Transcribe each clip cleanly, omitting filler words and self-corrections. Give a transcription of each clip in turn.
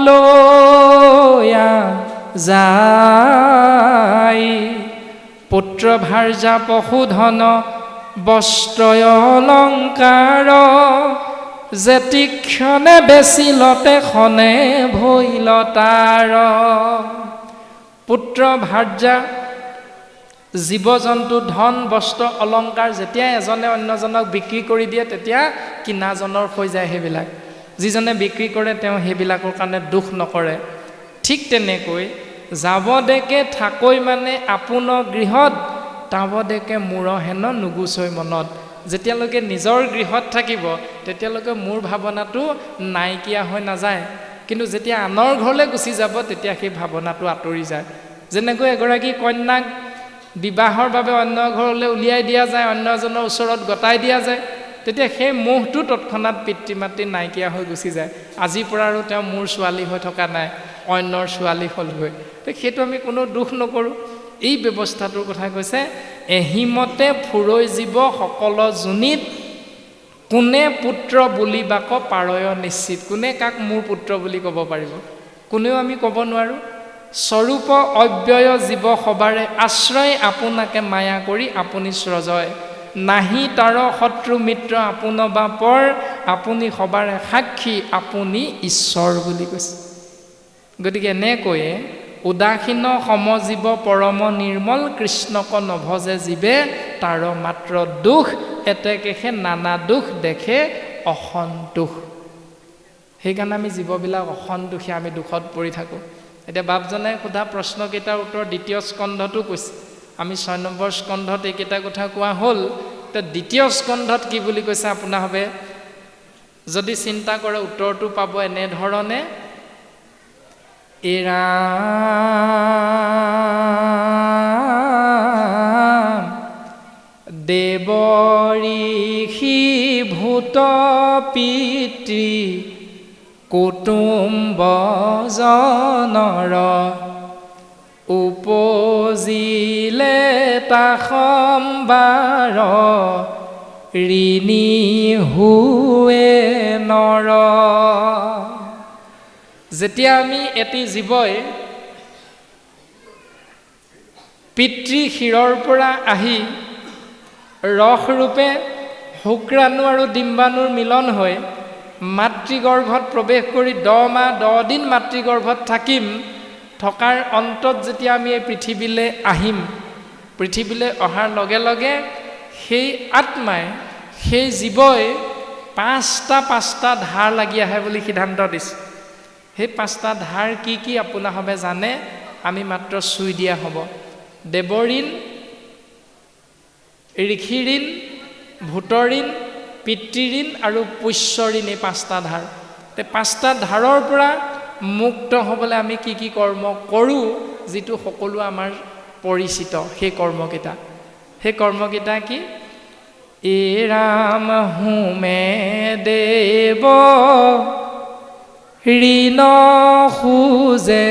লয়া যায় পুত্ৰ ভাৰ্যা পশুধন বস্ত্ৰয় অলংকাৰ যেতিক্ষণে বেচিলতে খনে ভৈল তাৰ পুত্ৰ ভাৰ্যা জীৱ জন্তু ধন বস্ত্ৰ অলংকাৰ যেতিয়া এজনে অন্যজনক বিক্ৰী কৰি দিয়ে তেতিয়া কিনাজনৰ হৈ যায় সেইবিলাক যিজনে বিক্ৰী কৰে তেওঁ সেইবিলাকৰ কাৰণে দুখ নকৰে ঠিক তেনেকৈ যাবদেকে থাকৈ মানে আপোনৰ গৃহত তাবদেকে মূৰ হেন নুগুচৈ মনত যেতিয়ালৈকে নিজৰ গৃহত থাকিব তেতিয়ালৈকে মোৰ ভাৱনাটো নাইকিয়া হৈ নাযায় কিন্তু যেতিয়া আনৰ ঘৰলৈ গুচি যাব তেতিয়া সেই ভাৱনাটো আঁতৰি যায় যেনেকৈ এগৰাকী কন্যাক বিবাহৰ বাবে অন্য ঘৰলৈ উলিয়াই দিয়া যায় অন্য এজনৰ ওচৰত গতাই দিয়া যায় তেতিয়া সেই মোহটো তৎক্ষণাত পিতৃ মাতৃ নাইকিয়া হৈ গুচি যায় আজিৰ পৰা আৰু তেওঁ মোৰ ছোৱালী হৈ থকা নাই অন্যৰ ছোৱালী হ'লগৈ সেইটো আমি কোনো দুখ নকৰোঁ এই ব্যৱস্থাটোৰ কথা কৈছে এহিমতে ফুৰৈ জীৱ সকল জুনিত কোনে পুত্ৰ বুলিবাক পাৰয় নিশ্চিত কোনে কাক মোৰ পুত্ৰ বুলি ক'ব পাৰিব কোনেও আমি ক'ব নোৱাৰোঁ স্বৰূপ অব্যয় জীৱ সবাৰে আশ্ৰয় আপোনাকে মায়া কৰি আপুনি স্ৰজয় নাহি তাৰ শত্ৰু মিত্ৰ আপোন বাপৰ আপুনি সবাৰে সাক্ষী আপুনি ঈশ্বৰ বুলি কৈছে গতিকে এনেকৈয়ে উদাসীন সমজীৱ পৰম নিৰ্মল কৃষ্ণক নভজে জীৱে তাৰ মাত্ৰ দুখ এতেকেহে নানা দুখ দেখে অসন্তোষ সেইকাৰণে আমি জীৱবিলাক অসন্তোষী আমি দুখত পৰি থাকোঁ এতিয়া বাপজনে সোধা প্ৰশ্নকেইটাৰ উত্তৰ দ্বিতীয় স্কন্ধতো কৈছে আমি 6 নম্বৰ স্কন্ধত এইকেইটা কথা কোৱা হ'ল তো দ্বিতীয় স্কন্ধত কি বুলি কৈছে আপোনাভাৱে যদি চিন্তা কৰে উত্তৰটো পাব এনেধৰণে এৰা দেৱ ঋষি ভূত পিতৃ কুটুম্ব জনৰ উপজিলে তা সম্বাৰ ঋণী হুৱে নৰ যেতিয়া আমি এটি জীৱই পিতৃ শিৰৰ পৰা আহি ৰসৰূপে শুক্ৰাণু আৰু ডিম্বাণুৰ মিলন হৈ মাতৃগৰ্ভত প্ৰৱেশ কৰি 10 মাহ 10 দিন মাতৃগৰ্ভত থাকিম থকাৰ অন্তত যেতিয়া আমি এই পৃথিৱীলৈ আহিম পৃথিৱীলৈ অহাৰ লগে লগে সেই আত্মাই সেই জীৱই 5টা ধাৰ লাগি আহে বুলি সিদ্ধান্ত দিছে সেই 5টা ধাৰ কি কি আপোনাভাৱে জানে আমি মাত্ৰ চুই দিয়া হ'ব দেৱঋণ ঋষিঋণ ভূতঋণ পিতৃঋণ আৰু পুষ্যঋণ এই 5টা ধাৰ এই 5টা ধাৰৰ পৰা মুক্ত হ'বলৈ আমি কি কি কৰ্ম কৰোঁ যিটো সকলো আমাৰ পৰিচিত সেই কৰ্মকেইটা কি এ ৰাম হোমে দেৱ ঋণ খুজে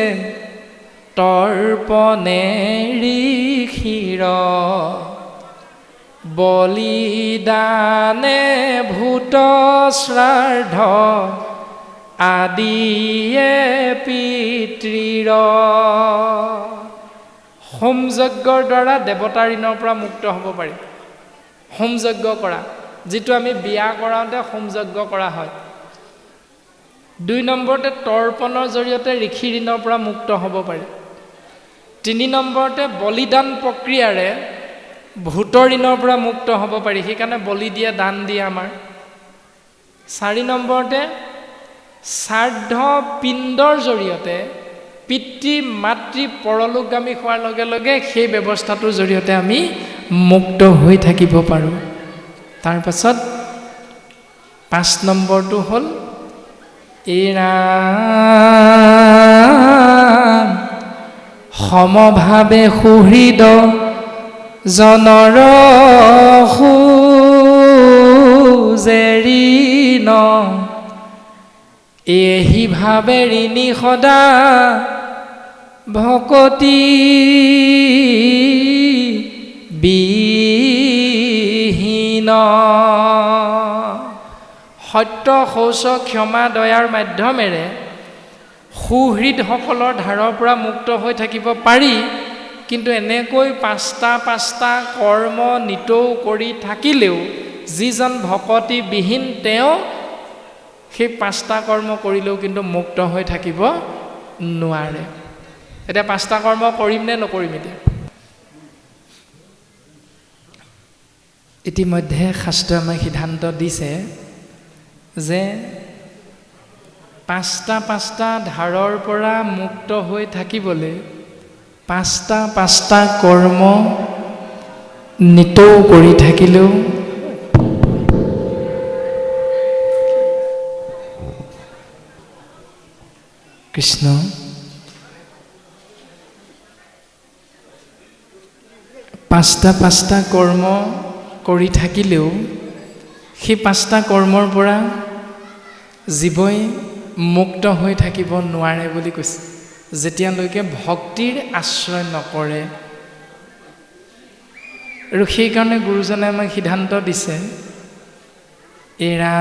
তৰ্পণে ঋষিৰ বলিদানে ভূত শ্ৰাদ্ধ আদিয়ে পিতৃৰ হোমযজ্ঞৰ দ্বাৰা দেৱতাৰ ঋণৰ পৰা মুক্ত হ'ব পাৰি হোমযজ্ঞ কৰা যিটো আমি বিয়া কৰাওঁতে হোমযজ্ঞ কৰা হয় 2 নম্বৰতে তৰ্পণৰ জৰিয়তে ঋষি ঋণৰ পৰা মুক্ত হ'ব পাৰি 3 নম্বৰতে বলিদান প্ৰক্ৰিয়াৰে ভূতৰ ঋণৰ পৰা মুক্ত হ'ব পাৰি সেইকাৰণে বলি দিয়ে দান দিয়ে আমাৰ 4 নম্বৰতে শ্ৰাদ্ধ পিণ্ডৰ জৰিয়তে পিতৃ মাতৃ পৰলোকগামী হোৱাৰ লগে লগে সেই ব্যৱস্থাটোৰ জৰিয়তে আমি মুক্ত হৈ থাকিব পাৰোঁ তাৰ পাছত 5 নম্বৰটো হ'ল এৰা সমভাৱে সুহৃদ জনৰ খুজে ঋণ এহি ভাৱে ঋণী সদা ভকতি বিহীন সত্য শৌচ ক্ষমা দয়াৰ মাধ্যমেৰে সুহৃদসকলৰ ধাৰৰ পৰা মুক্ত হৈ থাকিব পাৰি, কিন্তু এনেকৈ পাঁচটা কৰ্ম নিতৌ কৰি থাকিলেও যিজন ভকতিবিহীন তেওঁ সেই পাঁচটা কৰ্ম কৰিলেও কিন্তু মুক্ত হৈ থাকিব নোৱাৰে। এতিয়া পাঁচটা কৰ্ম কৰিম নে নকৰিম? এতিয়া ইতিমধ্যে শাস্ত্ৰই আমাক সিদ্ধান্ত দিছে যে পাঁচটা ধাৰৰ পৰা মুক্ত হৈ থাকিবলৈ পাঁচটা কৰ্ম নিতৌ কৰি থাকিলেও কৃষ্ণ পাঁচটা কৰ্ম কৰি থাকিলেও সেই পাঁচটা কৰ্মৰ পৰা জীৱই মুক্ত হৈ থাকিব নোৱাৰে বুলি কৈছে, যেতিয়ালৈকে ভক্তিৰ আশ্ৰয় নকৰে। আৰু সেইকাৰণে গুৰুজনে আমাক সিদ্ধান্ত দিছে, এৰা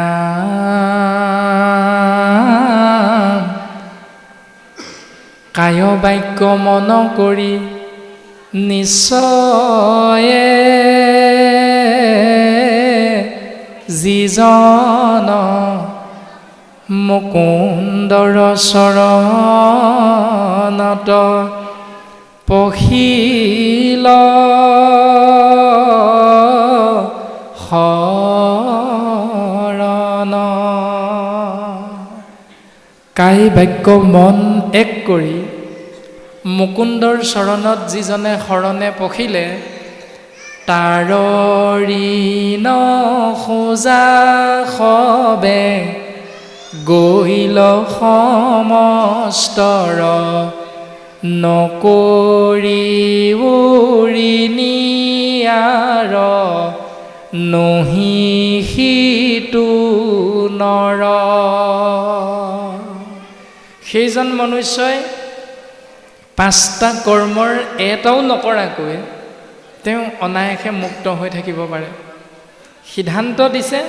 কায় বাক্য মন কৰি নিশ্চয়ে যিজন মুকুন্দৰ চৰণত পখিল শৰণ। কাই বাক্য মন এক কৰি মুকুন্দৰ চৰণত যিজনে শৰণে পখিলে, তাৰ ঋণ খোজা সবে গৈল সমস্তৰ, নকৰি উৰিনিয়াৰ নহি সিটো নৰ। সেইজন মনুষ্যই পাঁচটা কৰ্মৰ এটাও নকৰাকৈ তেওঁ অনায়াসে মুক্ত হৈ থাকিব পাৰে। সিদ্ধান্ত দিছে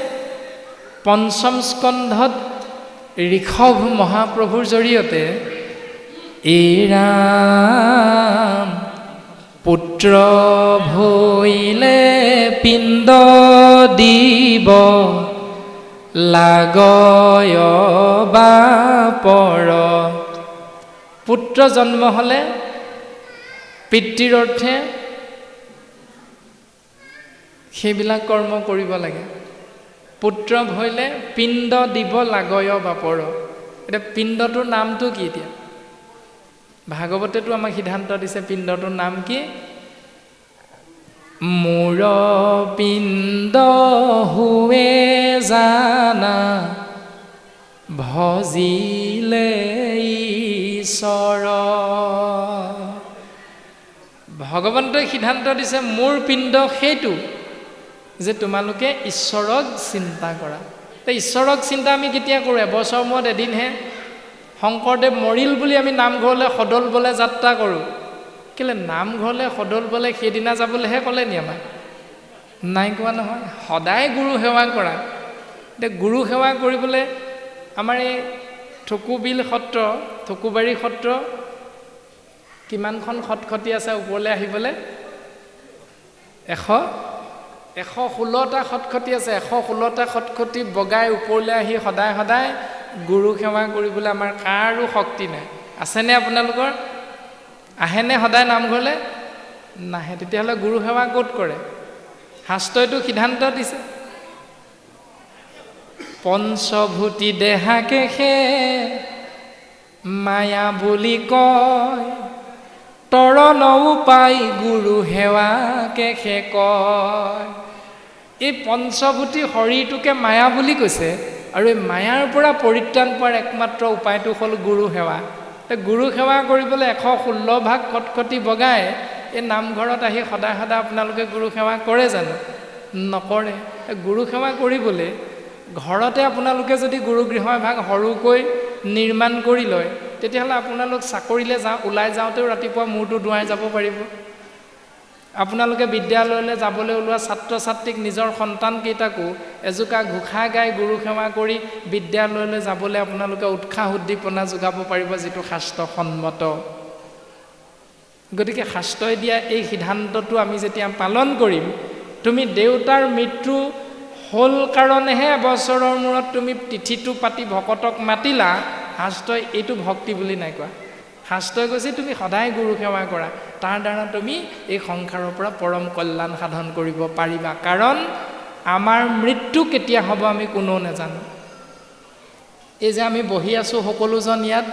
পঞ্চম স্কন্ধত ঋষভ মহাপ্ৰভুৰ জৰিয়তে, এই ৰাম পুত্ৰ ভৈলে পিণ্ড দিব লাগয় বাপৰ। পুত্ৰ জন্ম হ'লে পিতৃৰ অৰ্থে সেইবিলাক কৰ্ম কৰিব লাগে। পুত্ৰ ভৈলে পিণ্ড দিব লাগয় বাপৰ। এতিয়া পিণ্ডটোৰ নামটো কি? এতিয়া ভাগৱতেতো আমাক সিদ্ধান্ত দিছে পিণ্ডটোৰ নাম কি? মোৰ পিণ্ড হুৱে জানা ভজিলে ঈশ্বৰ। ভগৱন্তই সিদ্ধান্ত দিছে মোৰ পিণ্ড সেইটো যে তোমালোকে ঈশ্বৰক চিন্তা কৰা। ঈশ্বৰক চিন্তা আমি কেতিয়া কৰোঁ? এবছৰ মূৰত এদিনহে। শংকৰদেৱ মৰিল বুলি আমি নামঘৰলৈ সদল বলে যাত্ৰা কৰোঁ। কেলে নামঘৰলৈ সদল বলে সেইদিনা যাবলৈহে ক'লে নি আমাক? নাই কোৱা নহয়। সদায় গুৰু সেৱা কৰা। এতিয়া গুৰু সেৱা কৰিবলৈ আমাৰ এই থকুবিল সত্ৰ, থকুবাৰী সত্ৰ কিমানখন খটখটি আছে ওপৰলৈ আহিবলৈ? 116টা খটখটি আছে। 116টা খটখটি বগাই ওপৰলৈ আহি সদায় সদায় গুৰু সেৱা কৰিবলৈ আমাৰ কাৰো শক্তি নাই। আছেনে আপোনালোকৰ? আহেনে সদায় নামঘৰলৈ? নাহে। তেতিয়াহ'লে গুৰু সেৱা ক'ত কৰে? শাস্ত্ৰইতো সিদ্ধান্ত দিছে পঞ্চভূতি দেহাকে সে মায়া বুলি কয়, তৰণও পাই গুৰু সেৱাকে সে কয়। এই পঞ্চভূতি শৰীৰটোকে মায়া বুলি কৈছে, আৰু এই মায়াৰ পৰা পৰিত্ৰাণ পোৱাৰ একমাত্ৰ উপায়টো হ'ল গুৰু সেৱা। গুৰু সেৱা কৰিবলৈ 116 ভাগ খটখটি বগাই এই নামঘৰত আহি সদায় সদায় আপোনালোকে গুৰু সেৱা কৰে জানো? নকৰে। গুৰু সেৱা কৰিবলৈ ঘৰতে আপোনালোকে যদি গুৰুগৃহ এভাগ সৰুকৈ নিৰ্মাণ কৰি লয়, তেতিয়াহ'লে আপোনালোক চাকৰিলৈ ওলাই যাওঁতেও ৰাতিপুৱা মূৰটো ধুৱাই যাব পাৰিব। আপোনালোকে বিদ্যালয়লৈ যাবলৈ ওলোৱা ছাত্ৰ ছাত্ৰীক নিজৰ সন্তানকেইটাকো এজোকা ঘোষা গাই গুৰু সেৱা কৰি বিদ্যালয়লৈ যাবলৈ আপোনালোকে উৎসাহ উদ্দীপনা যোগাব পাৰিব, যিটো শাস্ত্ৰসন্মত। গতিকে শাস্ত্ৰই দিয়া এই সিদ্ধান্তটো আমি যেতিয়া পালন কৰিম, তুমি দেউতাৰ মৃত্যু হ'ল কাৰণেহে এবছৰৰ মূৰত তুমি তিথিটো পাতি ভকতক মাতিলা, শাস্ত্ৰই এইটো ভক্তি বুলি নাই কোৱা। শাস্ত্ৰই কৈছে তুমি সদায় গুৰু সেৱা কৰা, তাৰ দ্বাৰা তুমি এই সংসাৰৰ পৰা পৰম কল্যাণ সাধন কৰিব পাৰিবা। কাৰণ আমাৰ মৃত্যু কেতিয়া হ'ব আমি কোনেও নাজানো। এই যে আমি বহি আছোঁ সকলোজন ইয়াত,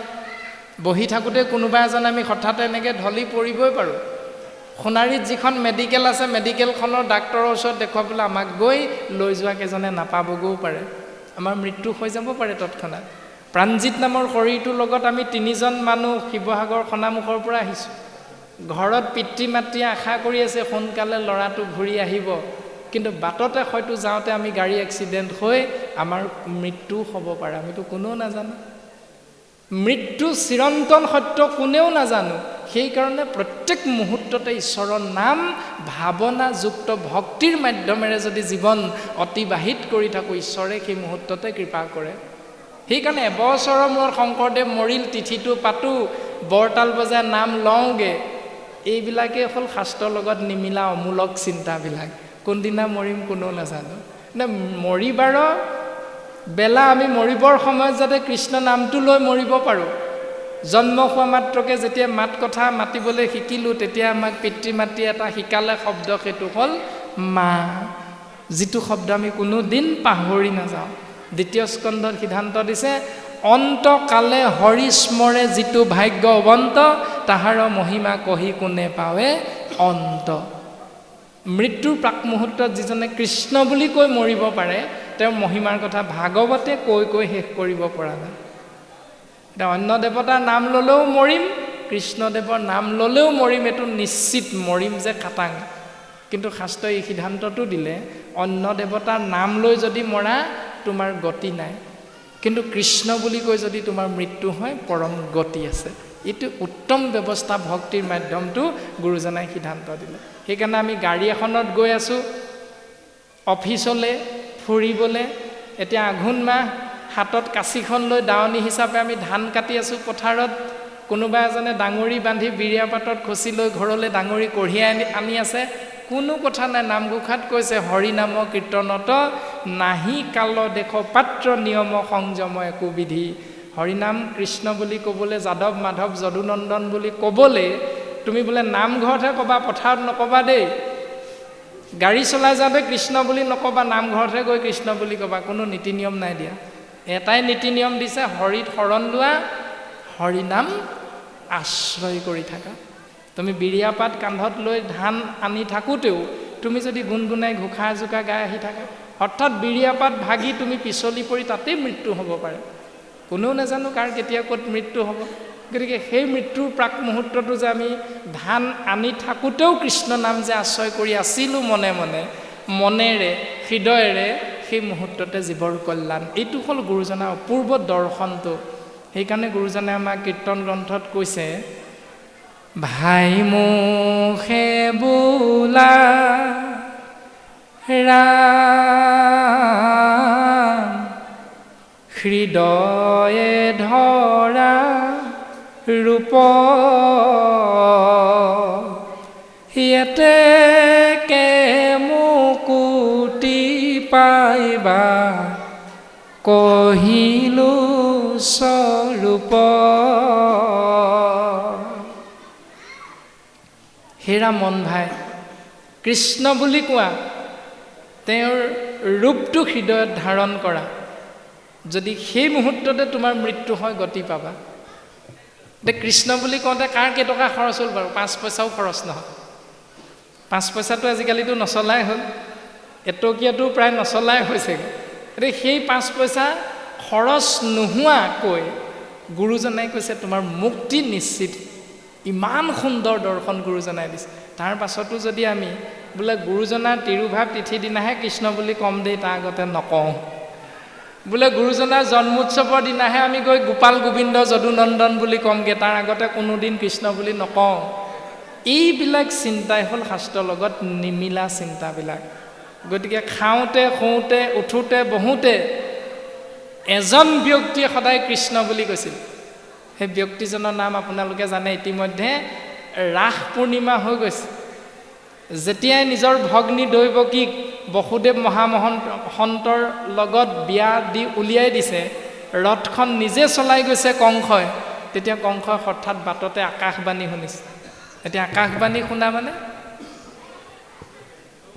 বহি থাকোঁতে কোনোবা এজন আমি হঠাৎ এনেকৈ ঢলি পৰিবই পাৰোঁ। সোণাৰীত যিখন মেডিকেল আছে, মেডিকেলখনৰ ডাক্তৰৰ ওচৰত দেখুৱাবলৈ আমাক গৈ লৈ যোৱা কেইজনে নাপাবগৈও পাৰে, আমাৰ মৃত্যু হৈ যাব পাৰে তৎক্ষণাত। প্ৰাণজিৎ নামৰ শৰীৰটোৰ লগত আমি 3জন মানুহ শিৱসাগৰ খনামুখৰ পৰা আহিছোঁ। ঘৰত পিতৃ মাতৃয়ে আশা কৰি আছে সোনকালে ল'ৰাটো ঘূৰি আহিব, কিন্তু বাটতে হয়তো যাওঁতে আমি গাড়ী এক্সিডেণ্ট হৈ আমাৰ মৃত্যু হ'ব পাৰে, আমিতো কোনেও নাজানো। মৃত্যু চিৰন্তন সত্য, কোনেও নাজানো। সেইকাৰণে প্ৰত্যেক মুহূৰ্ততে ঈশ্বৰৰ নাম ভাৱনাযুক্ত ভক্তিৰ মাধ্যমেৰে যদি জীৱন অতিবাহিত কৰি থাকোঁ, ঈশ্বৰে সেই মুহূৰ্ততে কৃপা কৰে। সেইকাৰণে এবছৰৰ মূৰত শংকৰদেৱ মৰিল, তিথিটো পাতোঁ, বৰতাল বজাই নাম লওঁগৈ, এইবিলাকেই হ'ল শাস্ত্ৰৰ লগত নিমিলা অমূলক চিন্তাবিলাক। কোনদিনা মৰিম কোনেও নাজানো। মৰিবাৰ বেলা আমি মৰিবৰ সময়ত যাতে কৃষ্ণ নামটো লৈ মৰিব পাৰোঁ। জন্ম হোৱা মাত্ৰকে যেতিয়া মাত কথা মাতিবলৈ শিকিলোঁ, তেতিয়া আমাক পিতৃ মাতৃয়ে এটা শিকালে শব্দ, সেইটো হ'ল মা, যিটো শব্দ আমি কোনো দিন পাহৰি নাযাওঁ। 2য় স্কন্ধত সিদ্ধান্ত দিছে, অন্তকালে হৰি স্মৰে যিটো ভাগ্য অৱন্ত, তাহাৰ মহিমা কহি কোনে পাৱে অন্ত। মৃত্যুৰ প্ৰাক মুহূৰ্তত যিজনে কৃষ্ণ বুলি কৈ মৰিব পাৰে, তেওঁৰ মহিমাৰ কথা ভাগৱতে কৈ কৈ শেষ কৰিব পৰা নাই। এতিয়া অন্য দেৱতাৰ নাম ল'লেও মৰিম, কৃষ্ণদেৱৰ নাম ল'লেও মৰিম, এইটো নিশ্চিত মৰিম যে খাটাং। কিন্তু শাস্ত্ৰই এই সিদ্ধান্তটো দিলে, অন্য দেৱতাৰ নাম লৈ যদি মৰা তোমাৰ গতি নাই, কিন্তু কৃষ্ণ বুলি কৈ যদি তোমাৰ মৃত্যু হয় পৰম গতি আছে। এইটো উত্তম ব্যৱস্থা, ভক্তিৰ মাধ্যমটো গুৰুজনাই সিদ্ধান্ত দিলে। সেইকাৰণে আমি গাড়ী এখনত গৈ আছোঁ অফিচলৈ ফুৰিবলৈ। এতিয়া আঘোণ মাহ, হাতত কাঁচিখন লৈ দাৱনী হিচাপে আমি ধান কাটি আছোঁ পথাৰত। কোনোবা এজনে ডাঙৰি বান্ধি বিৰিয়া পাতত খচি লৈ ঘৰলৈ ডাঙৰি কঢ়িয়াই আনি আছে, কোনো কথা নাই। নামঘোষাত কৈছে, হৰি নাম কীৰ্তনত নাহি কাল দেখ পাত্ৰ নিয়ম সংযম একো বিধি। হৰিনাম কৃষ্ণ বুলি ক'বলৈ, যাদৱ মাধৱ যদুনন্দন বুলি ক'বলৈ তুমি বোলে নামঘৰতহে ক'বা, পথাৰত নক'বা দেই। গাড়ী চলাই যাওঁতে কৃষ্ণ বুলি নক'বা, নামঘৰতহে গৈ কৃষ্ণ বুলি ক'বা। কোনো নীতি নিয়ম নাই দিয়া। এটাই নীতি নিয়ম দিছে, হৰিত শৰণ লোৱা, হৰিনাম আশ্ৰয় কৰি থাকা। তুমি বিৰিয়া পাত কান্ধত লৈ ধান আনি থাকোঁতেও তুমি যদি গুণগুণাই ঘোষা এজোকা গাই আহি থাকা, হঠাৎ বিৰিয়া পাত ভাগি তুমি পিছলি পৰি তাতেই মৃত্যু হ'ব পাৰে। কোনেও নাজানো কাৰ কেতিয়া ক'ত মৃত্যু হ'ব। গতিকে সেই মৃত্যুৰ প্ৰাক মুহূৰ্তটো যে আমি ধান আনি থাকোঁতেও কৃষ্ণ নাম যে আশ্ৰয় কৰি আছিলোঁ মনে মনে, মনেৰে, হৃদয়েৰে, সেই মুহূৰ্ততে জীৱৰ কল্যাণ। এইটো হ'ল গুৰুজনাৰ অপূৰ্ব দৰ্শনটো। সেইকাৰণে গুৰুজনে আমাক কীৰ্তন গ্ৰন্থত কৈছে, ভাই মুখে বোলা ৰাম, হৃদয়ে ধৰা ৰূপ, ইয়াতে কে মুকুতি পাইবা কহিলো স্বৰূপ। হেৰা মন ভাই, কৃষ্ণ বুলি কোৱা, তেওঁৰ ৰূপটো হৃদয়ত ধাৰণ কৰা। যদি সেই মুহূৰ্ততে তোমাৰ মৃত্যু হয়, গতি পাবা। এতিয়া কৃষ্ণ বুলি কওঁতে কাৰ কেইটকা খৰচ হ'ল বাৰু? 5 পইচাও খৰচ নহয়। 5 পইচাটো আজিকালিতো নচলাই হ'ল, এটকীয়াটো প্ৰায় নচলাই হৈছেগৈ। এতিয়া সেই 5 পইচা খৰচ নোহোৱাকৈ গুৰুজনাই কৈছে তোমাৰ মুক্তি নিশ্চিত। ইমান সুন্দৰ দৰ্শন গুৰুজনাই দিছে। তাৰ পাছতো যদি আমি বোলে গুৰুজনাৰ তিৰুভাৱ তিথি দিনাহে কৃষ্ণ বুলি ক'ম দেই, তাৰ আগতে নকওঁ। বোলে গুৰুজনাৰ জন্মোৎসৱৰ দিনাহে আমি গৈ গোপাল গোবিন্দ যদুনন্দন বুলি ক'মগৈ, তাৰ আগতে কোনোদিন কৃষ্ণ বুলি নকওঁ। এইবিলাক চিন্তাই হ'ল শাস্ত্ৰৰ লগত নিমিলা চিন্তাবিলাক। গতিকে খাওঁতে শুওঁতে উঠোঁতে বহোঁতে এজন ব্যক্তিয়ে সদায় কৃষ্ণ বুলি কৈছিল। সেই ব্যক্তিজনৰ নাম আপোনালোকে জানে ইতিমধ্যে ৰাস পূৰ্ণিমা হৈ গৈছে। যেতিয়াই নিজৰ ভগ্নী দৈৱকীক বসুদেৱ মহামহন্তৰ লগত বিয়া দি উলিয়াই দিছে, ৰথখন নিজে চলাই গৈছে কংসই, তেতিয়া কংসই হঠাৎ বাটতে আকাশবাণী শুনিছে। এতিয়া আকাশবাণী শুনা মানে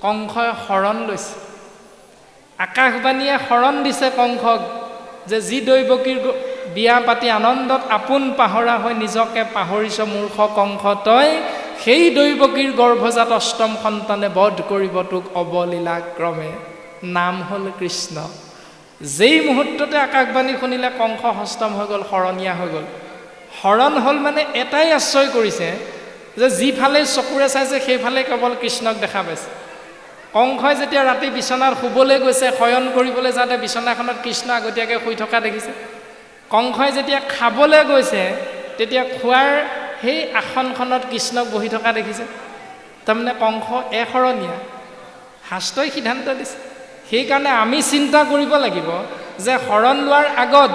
কংসই শৰণ লৈছে। আকাশবাণীয়ে শৰণ দিছে কংসক যে যি দৈৱকীৰ বিয়া পাতি আনন্দত আপোন পাহৰা হৈ নিজকে পাহৰিছ মূৰ্খ কংস তই, সেই দৈৱকীৰ গৰ্ভজাত অষ্টম সন্তানে বধ কৰিব তোক অৱলীলা ক্ৰমে, নাম হ'ল কৃষ্ণ। যেই মুহূৰ্ততে আকাশবাণী শুনিলে কংস হস্তম হৈ গ'ল, শৰণীয়া হৈ গ'ল। শৰণ হ'ল মানে এটাই আশ্ৰয় কৰিছে যে যিফালে চকুৰে চাইছে সেইফালে কেৱল কৃষ্ণক দেখা পাইছে। কংসই যেতিয়া ৰাতি বিচনাত শুবলৈ গৈছে, শয়ন কৰিবলৈ যাওঁতে বিচনাখনত কৃষ্ণ আগতীয়াকৈ শুই থকা দেখিছে। কংসই যেতিয়া খাবলৈ গৈছে তেতিয়া খোৱাৰ সেই আসনখনত কৃষ্ণক বহি থকা দেখিছে। তাৰমানে কংস এশৰণীয়া, শাস্ত্ৰই সিদ্ধান্ত দিছে। সেইকাৰণে আমি চিন্তা কৰিব লাগিব যে শৰণ লোৱাৰ আগত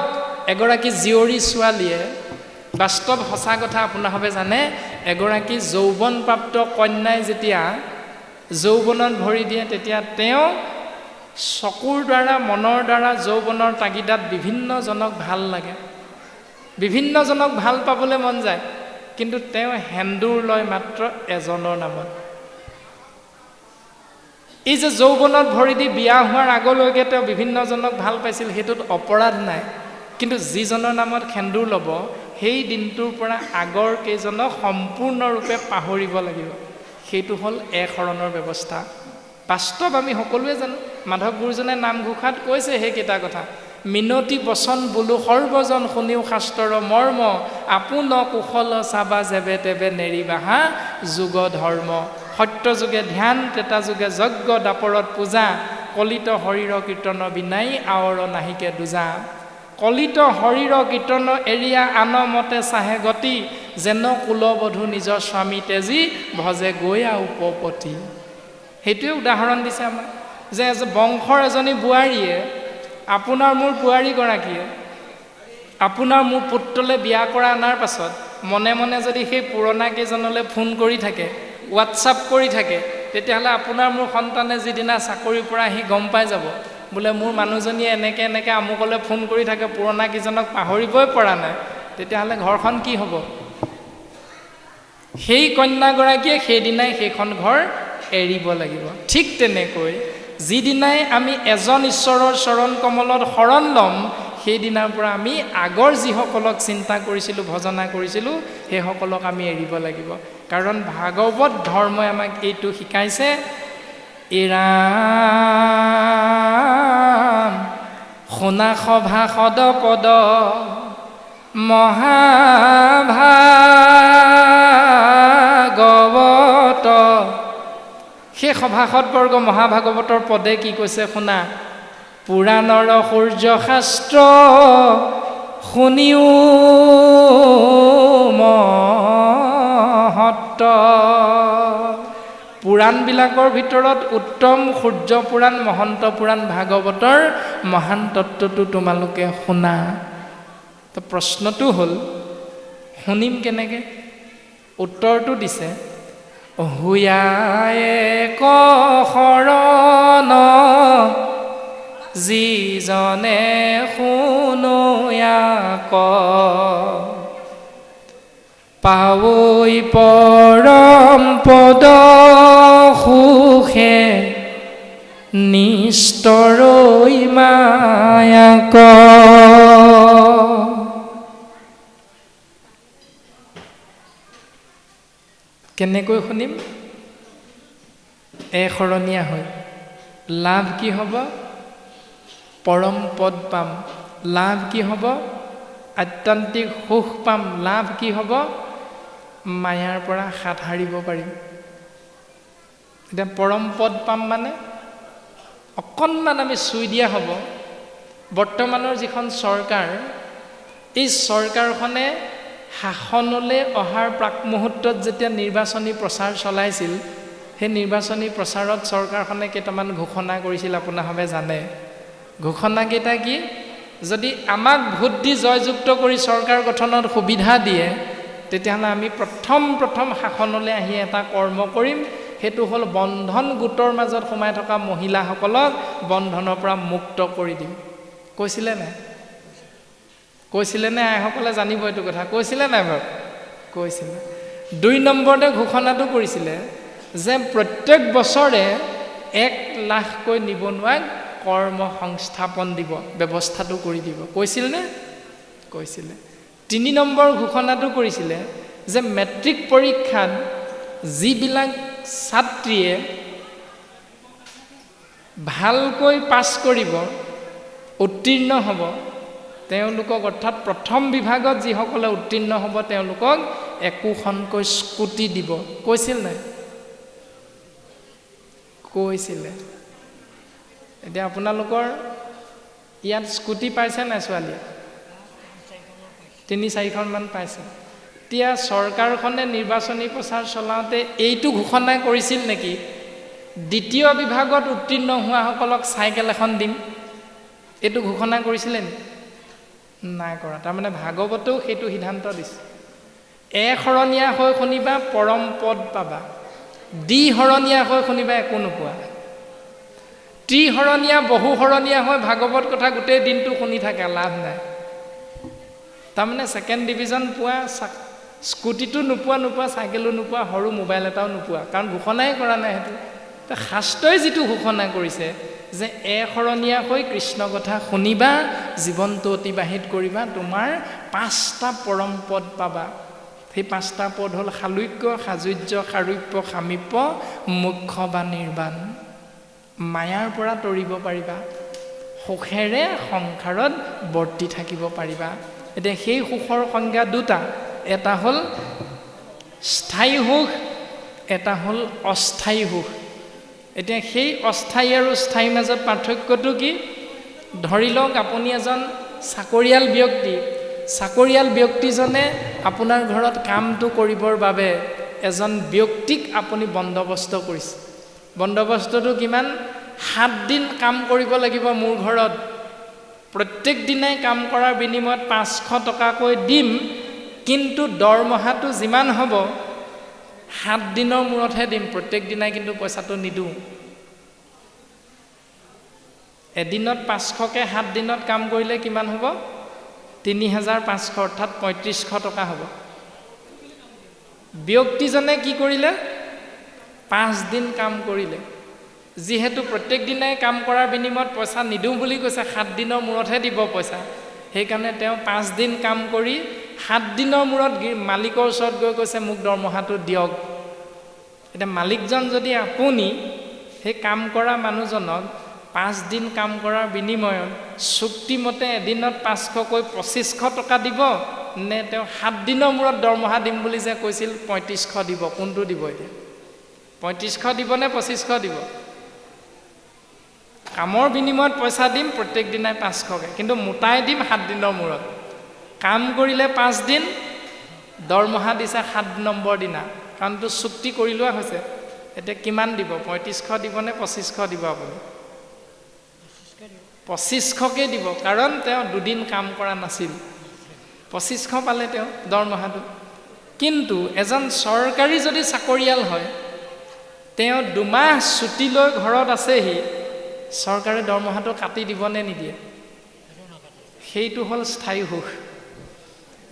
এগৰাকী জীয়ৰী ছোৱালীয়ে, বাস্তৱ সঁচা কথা আপোনাৰভাৱে জানে, এগৰাকী যৌৱনপ্ৰাপ্ত কন্যাই যেতিয়া যৌৱনত ভৰি দিয়ে তেতিয়া তেওঁ চকুৰ দ্বাৰা মনৰ দ্বাৰা যৌৱনৰ তাগিদাত বিভিন্নজনক ভাল লাগে, বিভিন্নজনক ভাল পাবলৈ মন যায়, কিন্তু তেওঁ সেন্দুৰ লয় মাত্ৰ এজনৰ নামত। এই যে যৌৱনত ভৰি দি বিয়া হোৱাৰ আগলৈকে তেওঁ বিভিন্নজনক ভাল পাইছিল, সেইটোত অপৰাধ নাই। কিন্তু যিজনৰ নামত সেন্দুৰ ল'ব সেই দিনটোৰ পৰা আগৰ কেইজনক সম্পূৰ্ণৰূপে পাহৰিব লাগিব। সেইটো হ'ল শৰণৰ ব্যৱস্থা। বাস্তৱ আমি সকলোৱে জানো। মাধৱ গুৰুজনে নামঘোষাত কৈছে সেইকেইটা কথা। মিনতি বচন বোলো সৰ্বজন শুনিও শাস্ত্ৰৰ মৰ্ম, আপোন কুশল চাবা যেবে তেবে নেৰিবাহা যোগ ধৰ্ম। সত্য যুগে ধ্যান, ত্ৰেতা যুগে যজ্ঞ, দাপৰত পূজা, কলিত শৰীৰ কীৰ্তন বিনাই আৱৰ নাহিকে দুজা। কলিত শৰীৰ কীৰ্তন এৰিয়া আন মতে চাহে গতি, যেন কুলবধূ নিজৰ স্বামী তেজী ভজে গৈয়া উপপতি। সেইটোৱে উদাহৰণ দিছে আমাক যে বংশৰ এজনী বোৱাৰীয়ে, আপোনাৰ মোৰ বোৱাৰীগৰাকীয়ে আপোনাৰ মোৰ পুত্ৰলৈ বিয়া কৰা অনাৰ পাছত মনে মনে যদি সেই পুৰণা কেইজনলৈ ফোন কৰি থাকে, হোৱাটছআপ কৰি থাকে, তেতিয়াহ'লে আপোনাৰ মোৰ সন্তানে যিদিনা চাকৰিৰ পৰা আহি গম পাই যাব বোলে মোৰ মানুহজনীয়ে এনেকৈ এনেকৈ আমুকলৈ ফোন কৰি থাকে, পুৰণা কেইজনক পাহৰিবই পৰা নাই, তেতিয়াহ'লে ঘৰখন কি হ'ব? সেই কন্যাগৰাকীয়ে সেইদিনাই সেইখন ঘৰ এৰিব লাগিব। ঠিক তেনেকৈ যিদিনাই আমি এজন ঈশ্বৰৰ চৰণ কমলত শৰণ ল'ম, সেইদিনাৰ পৰা আমি আগৰ যিসকলক চিন্তা কৰিছিলোঁ, ভজনা কৰিছিলোঁ, সেইসকলক আমি এৰিব লাগিব। কাৰণ ভাগৱত ধৰ্মই আমাক এইটো শিকাইছে, এৰাম শুনা সভা সদ পদ মহাভাগৱত। সেই সভাসদবৰ্গ মহাভাগৱতৰ পদে কি কৈছে শুনা, পুৰাণৰ সূৰ্য শাস্ত্ৰ শুনিও মহত্ব। পুৰাণবিলাকৰ ভিতৰত উত্তম সূৰ্য পুৰাণ, মহন্ত পুৰাণ, ভাগৱতৰ মহান তত্ত্বটো তোমালোকে শুনা। তো প্ৰশ্নটো হ'ল শুনিম কেনেকৈ? উত্তৰটো দিছে, হুয়ায়ে ক শৰণ যিজনে শুনোয়াক, পাৱৈ পৰম পদ সুখে নিস্তৰৈ মায়াক। কেনেকৈ শুনিম? শৰণীয়া হয়। লাভ কি হ'ব? পৰম পদ পাম। লাভ কি হ'ব? আত্যন্তিক সুখ পাম। লাভ কি হ'ব? মায়াৰ পৰা হাত সাৰিব পাৰিম। এতিয়া পৰম পদ পাম মানে অকণমান আমি চুই দিয়া হ'ব। বৰ্তমানৰ যিখন চৰকাৰ, এই চৰকাৰখনে শাসনলৈ অহাৰ প্ৰাক মুহূৰ্তত যেতিয়া নিৰ্বাচনী প্ৰচাৰ চলাইছিল সেই নিৰ্বাচনী প্ৰচাৰত চৰকাৰখনে কেইটামান ঘোষণা কৰিছিল আপোনালোকে জানে ঘোষণাকেইটা কি যদি আমাক ভোট দি জয়যুক্ত কৰি চৰকাৰ গঠনত সুবিধা দিয়ে তেতিয়াহ'লে আমি প্ৰথম শাসনলৈ আহি এটা কৰ্ম কৰিম সেইটো হ'ল বন্ধন গোটৰ মাজত সোমাই থকা মহিলাসকলক বন্ধনৰ পৰা মুক্ত কৰি দিম কৈছিলে নে আইসকলে জানিব এইটো কথা কৈছিলে নাই বাৰু কৈছিলে 2 নম্বৰতে ঘোষণাটো কৰিছিলে যে প্ৰত্যেক বছৰে 1 লাখকৈ নিবনুৱাক কৰ্ম সংস্থাপন দিব ব্যৱস্থাটো কৰি দিব কৈছিলে 3 নম্বৰ ঘোষণাটো কৰিছিলে যে মেট্ৰিক পৰীক্ষাত যিবিলাক ছাত্ৰীয়ে ভালকৈ পাছ কৰিব উত্তীৰ্ণ হ'ব তেওঁলোকক অৰ্থাৎ প্ৰথম বিভাগত যিসকলে উত্তীৰ্ণ হ'ব তেওঁলোকক একোখনকৈ স্কুটি দিব কৈছিলে এতিয়া আপোনালোকৰ ইয়াত স্কুটি পাইছে নাই ছোৱালী 3-4খন পাইছে এতিয়া চৰকাৰখনে নিৰ্বাচনী প্ৰচাৰ চলাওঁতে এইটো ঘোষণা কৰিছিল নেকি দ্বিতীয় বিভাগত উত্তীৰ্ণ হোৱাসকলক চাইকেল এখন দিম এইটো ঘোষণা কৰিছিলে নি নাই কৰা তাৰমানে ভাগৱতেও সেইটো সিদ্ধান্ত দিছে শৰণীয়া হৈ শুনিবা পৰম পদ পাবা শৰণীয়া হৈ শুনিবা একো নোপোৱা শৰণীয়া বহুশৰণীয়া হৈ ভাগৱত কথা গোটেই দিনটো শুনি থাকে লাভ নাই তাৰমানে 2nd ডিভিজন পোৱা স্কুটিটো নোপোৱা চাইকেলো নোপোৱা সৰু মোবাইল এটাও নোপোৱা কাৰণ ঘোষণাই কৰা নাই সেইটো শাস্ত্ৰই যিটো ঘোষণা কৰিছে যে শৰণীয়া হৈ কৃষ্ণ কথা শুনিবা জীৱনটো অতিবাহিত কৰিবা তোমাৰ 5টা পৰম পদ পাবা সেই 5টা পদ হ'ল শালুক্য সাজুৰ্য সাৰূপ্য সামীপ্য মোক্ষ বা নিৰ্বাণ মায়াৰ পৰা তৰিব পাৰিবা সুখেৰে সংসাৰত বৰ্তি থাকিব পাৰিবা এতিয়া সেই সুখৰ সংজ্ঞা দুটা এটা হ'ল স্থায়ী সুখ এটা হ'ল অস্থায়ী সুখ এতিয়া সেই অস্থায়ী আৰু স্থায়ী মাজত পাৰ্থক্যটো কি ধৰি লওক আপুনি এজন চাকৰিয়াল ব্যক্তিজনে আপোনাৰ ঘৰত কামটো কৰিবৰ বাবে এজন ব্যক্তিক আপুনি বন্দবস্ত কৰিছে বন্দবস্তটো কিমান 7 দিন কাম কৰিব লাগিব মোৰ ঘৰত প্ৰত্যেক দিনাই কাম কৰাৰ বিনিময়ত 500 টকাকৈ দিম কিন্তু দৰমহাটো যিমান হ'ব 7 দিনৰ মূৰতহে দিম প্ৰত্যেক দিনাই কিন্তু পইচাটো নিদিওঁ এদিনত 500কে 7 দিনত কাম কৰিলে কিমান হ'ব 3500 অৰ্থাৎ 3500 টকা হ'ব ব্যক্তিজনে কি কৰিলে 5 দিন কাম কৰিলে যিহেতু প্ৰত্যেক দিনাই কাম কৰাৰ বিনিময়ত পইচা নিদিওঁ বুলি কৈছে 7 দিনৰ মূৰতহে দিব পইচা সেইকাৰণে তেওঁ 5 দিন কাম কৰি 7 দিনৰ মূৰত মালিকৰ ওচৰত গৈ কৈছে মোক দৰমহাটো দিয়ক এতিয়া মালিকজন যদি আপুনি সেই কাম কৰা মানুহজনক 5 দিন কাম কৰাৰ বিনিময়ত চুক্তিমতে এদিনত 500কৈ 2500 টকা দিব নে তেওঁ 7 দিনৰ মূৰত দৰমহা দিম বুলি যে কৈছিল 3500 দিব কোনটো দিব এতিয়া 3500 দিব নে 2500 দিব কামৰ বিনিময়ত পইচা দিম প্ৰত্যেক দিনাই 500কে কিন্তু মোটাই দিম 7 দিনৰ মূৰত কাম কৰিলে 5 দিন দৰমহা দিছে 7 নম্বৰ দিনা কাৰণটো চুক্তি কৰি লোৱা হৈছে এতিয়া কিমান দিব 3500 দিব নে 2500 দিব আপুনি 2500কে দিব কাৰণ তেওঁ 2 দিন কাম কৰা নাছিল 2500 পালে তেওঁ দৰমহাটো কিন্তু এজন চৰকাৰী যদি চাকৰিয়াল হয় তেওঁ 2 মাহ ছুটি লৈ ঘৰত আছেহি চৰকাৰে দৰমহাটো কাটি দিব নে নিদিয়ে সেইটো হ'ল স্থায়ী সুখ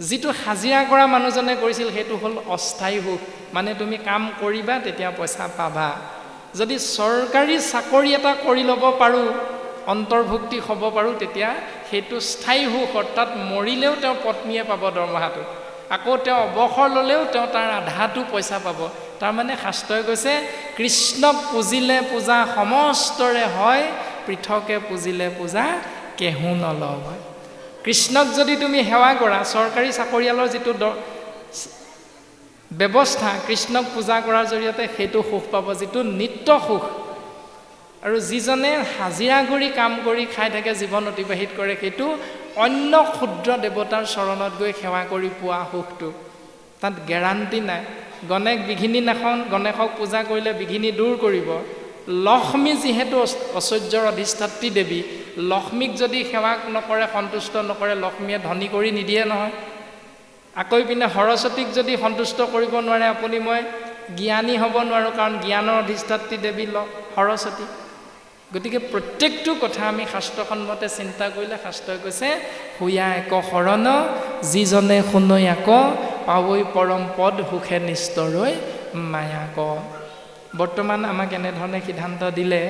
যিটো হাজিৰা কৰা মানুহজনে কৰিছিল সেইটো হ'ল অস্থায়ী সুখ মানে তুমি কাম কৰিবা তেতিয়া পইচা পাবা যদি চৰকাৰী চাকৰি এটা কৰি ল'ব পাৰো অন্তৰ্ভুক্তি হ'ব পাৰো তেতিয়া সেইটো স্থায়ী সুখ অৰ্থাৎ মৰিলেও তেওঁ পত্নীয়ে পাব দৰমহাটো আকৌ তেওঁ অৱসৰ ল'লেও তেওঁ তাৰ আধাটো পইচা পাব তাৰ মানে শাস্ত্ৰই কৈছে কৃষ্ণক পুজিলে পূজা সমস্তৰে হয় পৃথকে পুজিলে পূজা কেহু নলয় কৃষ্ণক যদি তুমি সেৱা কৰা চৰকাৰী চাকৰিয়ালৰ যিটো ব্যৱস্থা কৃষ্ণক পূজা কৰাৰ জৰিয়তে সেইটো সুখ পাব যিটো নিত্য সুখ আৰু যিজনে হাজিৰা কৰি কাম কৰি খাই থাকে জীৱন অতিবাহিত কৰে সেইটো অন্য ক্ষুদ্ৰ দেৱতাৰ চৰণত গৈ সেৱা কৰি পোৱা সুখটো তাত গেৰাণ্টি নাই গণেশ বিঘিনীনাখন গণেশক পূজা কৰিলে বিঘিনী দূৰ কৰিব লক্ষ্মী যিহেতু ঐশ্বৰ্যৰ অধিষ্ঠাত্ৰী দেৱী লক্ষ্মীক যদি সেৱা নকৰে সন্তুষ্ট নকৰে লক্ষ্মীয়ে ধনী কৰি নিদিয়ে নহয় আকৌ পিনে সৰস্বতীক যদি সন্তুষ্ট কৰিব নোৱাৰে আপুনি মই জ্ঞানী হ'ব নোৱাৰোঁ কাৰণ জ্ঞানৰ অধিষ্ঠাত্ৰী দেৱী সৰস্বতী গতিকে প্ৰত্যেকটো কথা আমি শাস্ত্ৰসন্মতে চিন্তা কৰিলে শাস্ত্ৰই কৈছে হুয়া এক শৰণ যিজনে শুনৈ আক পাৱৈ পৰম পদ সুখে নিস্তৰৈ মায়াক বৰ্তমান আমাক এনেধৰণে সিদ্ধান্ত দিলে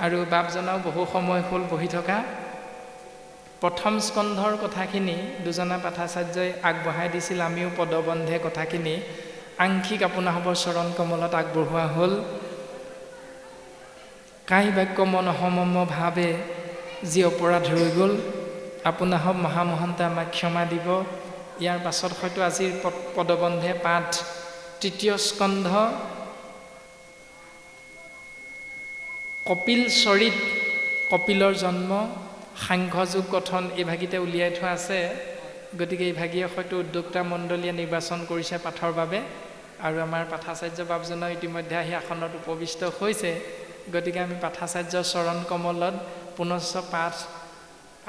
আৰু বাপজনাও বহু সময় হ'ল বহি থকা প্ৰথম স্কন্ধৰ কথাখিনি দুজনা পাঠাচাৰ্যই আগবঢ়াই দিছিল আমিও পদবন্ধে কথাখিনি আংশিক আপোনাসৱৰ চৰণ কমলত আগবঢ়োৱা হ'ল কাই বাক্য মন সমম ভাৱে যি অপৰাধ ৰৈ গ'ল আপোনাসৱ মহামহন্তে আমাক ক্ষমা দিব ইয়াৰ পাছত হয়তো আজিৰ পদবন্ধে পাঠ তৃতীয় স্কন্ধ কপিল চৰিত কপিলৰ জন্ম সাংখ্যযোগ গঠন এই ভাগিতে উলিয়াই থোৱা আছে গতিকে এই ভাগিয়ে হয়তো উদ্যোক্তা মণ্ডলীয়ে নিৰ্বাচন কৰিছে পাঠৰ বাবে আৰু আমাৰ পাঠাচাৰ্য বাপজনৰ ইতিমধ্যে আহি আসনত উপবিষ্ট হৈছে গতিকে আমি পাঠাচাৰ্যৰ চৰণ কমলত পুনশ্চ পাঠ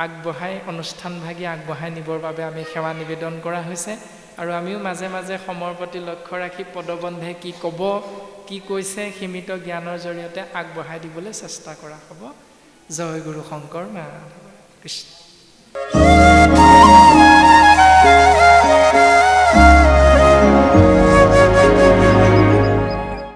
আগবঢ়াই অনুষ্ঠানভাগী আগবঢ়াই নিবৰ বাবে আমি সেৱা নিবেদন কৰা হৈছে আৰু আমিও মাজে মাজে সময়ৰ প্ৰতি লক্ষ্য ৰাখি পদবন্ধে কি ক'ব কি কৈছে সীমিত জ্ঞানৰ জৰিয়তে আগবঢ়াই দিবলৈ চেষ্টা কৰা হ'ব জয় গুৰু শংকৰ মাধৱ কৃষ্ণ